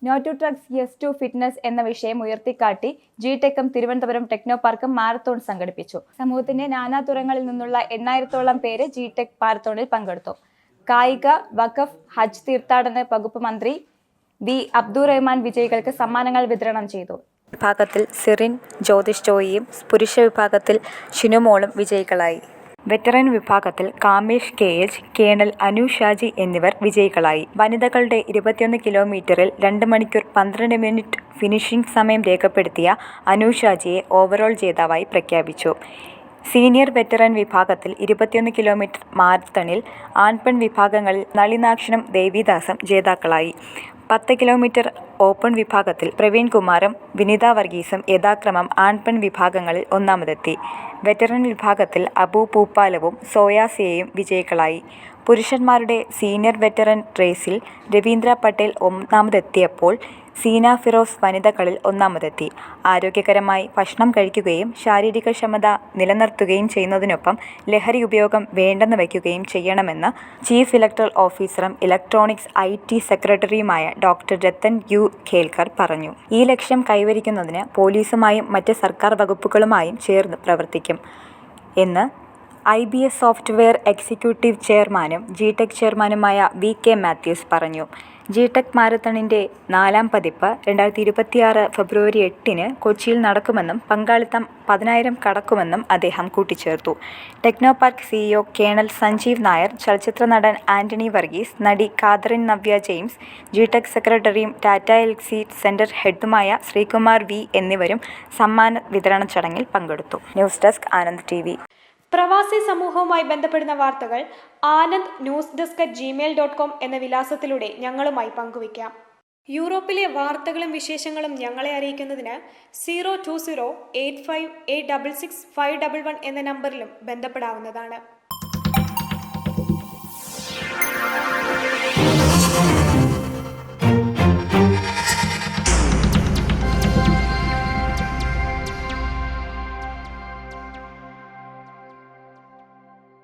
No to drugs yes to fitness എന്ന വിഷയം ഉയർത്തിക്കാട്ടി ജിടെക്കും തിരുവനന്തപുരം ടെക്നോ പാർക്കും മാരത്തോൺ സംഘടിപ്പിച്ചു. സമൂഹത്തിന്റെ നാനാതുറകളിൽ നിന്നുള്ള 8,000-ഓളം പേര് ജിടെക് മാരത്തോണിൽ പങ്കെടുത്തു. കായിക, വഖഫ്, ഹജ്ജ് തീർത്ഥാടന വകുപ്പ് മന്ത്രി വി. അബ്ദുറഹ്മാൻ വിജയികൾക്ക് സമ്മാനങ്ങൾ വിതരണം ചെയ്തു. വിഭാഗത്തിൽ സിറിൻ ജ്യോതിഷ് ജോയിയും പുരുഷ വിഭാഗത്തിൽ ഷിനുമോളും വിജയികളായി. വെറ്ററൻ വിഭാഗത്തിൽ കാമേഷ് കെ.എച്ച്, കേണൽ അനു ഷാജി എന്നിവർ വിജയികളായി. വനിതകളുടെ 21 കിലോമീറ്ററിൽ 2 മണിക്കൂർ 12 മിനിറ്റ് ഫിനിഷിംഗ് സമയം രേഖപ്പെടുത്തിയ അനു ഷാജിയെ ഓവറോൾ ജേതാവായി പ്രഖ്യാപിച്ചു. സീനിയർ വെറ്ററൻ വിഭാഗത്തിൽ 21 കിലോമീറ്റർ മാരത്തണിൽ ആൺപെൺ വിഭാഗങ്ങളിൽ നളിനാക്ഷനും ദേവിദാസും ജേതാക്കളായി. 10 കിലോമീറ്റർ ഓപ്പൺ വിഭാഗത്തിൽ പ്രവീൺ കുമാറും വിനിത വർഗീസും യഥാക്രമം ആൺപെൺ വിഭാഗങ്ങളിൽ ഒന്നാമതെത്തി. വെറ്ററൻ വിഭാഗത്തിൽ അബു പൂപ്പാലവും സോയാസിയയും വിജയികളായി. പുരുഷന്മാരുടെ സീനിയർ വെറ്ററൻ റേസിൽ രവീന്ദ്ര പട്ടേൽ ഒന്നാമതെത്തിയപ്പോൾ സീന ഫിറോസ് വനിതകളിൽ ഒന്നാമതെത്തി. ആരോഗ്യകരമായി ഭക്ഷണം കഴിക്കുകയും ശാരീരികക്ഷമത നിലനിർത്തുകയും ചെയ്യുന്നതിനൊപ്പം ലഹരി ഉപയോഗം വേണ്ടെന്ന് വയ്ക്കുകയും ചെയ്യണമെന്ന് ചീഫ് ഇലക്ടറൽ ഓഫീസറും ഇലക്ട്രോണിക്സ് ഐ.ടി സെക്രട്ടറിയുമായ ഡോക്ടർ രത്തൻ യു ഖേൽക്കർ പറഞ്ഞു. ഈ ലക്ഷ്യം കൈവരിക്കുന്നതിന് പോലീസുമായും മറ്റ് സർക്കാർ വകുപ്പുകളുമായും ചേർന്ന് പ്രവർത്തിക്കും എന്ന് IBS സോഫ്റ്റ്വെയർ എക്സിക്യൂട്ടീവ് ചെയർമാനും ജിടെക് ചെയർമാനുമായ വി.കെ. മാത്യൂസ് പറഞ്ഞു. ജിടെക് മാരത്തണിൻ്റെ 4ാം പതിപ്പ് 2026 ഫെബ്രുവരി 8-ന് കൊച്ചിയിൽ നടക്കുമെന്നും പങ്കാളിത്തം 10,000 കടക്കുമെന്നും അദ്ദേഹം കൂട്ടിച്ചേർത്തു. Techno park CEO colonel Sanjeev Nair, ചലച്ചിത്ര നടൻ ആന്റണി വർഗീസ്, നടി കാതറിൻ നവ്യ ജെയിംസ്, ജിടെക് സെക്രട്ടറിയും ടാറ്റ എൽക്സി സെന്റർ ഹെഡുമായ ശ്രീകുമാർ വി എന്നിവരും സമ്മാന വിതരണ ചടങ്ങിൽ പങ്കെടുത്തു. News desk Anand TV. പ്രവാസി സമൂഹവുമായി ബന്ധപ്പെടുന്ന വാർത്തകൾ anand@gmail.com എന്ന വിലാസത്തിലൂടെ ഞങ്ങളുമായി പങ്കുവയ്ക്കാം. യൂറോപ്പിലെ വാർത്തകളും വിശേഷങ്ങളും ഞങ്ങളെ അറിയിക്കുന്നതിന് 02085866511 എന്ന നമ്പറിലും ബന്ധപ്പെടാവുന്നതാണ്.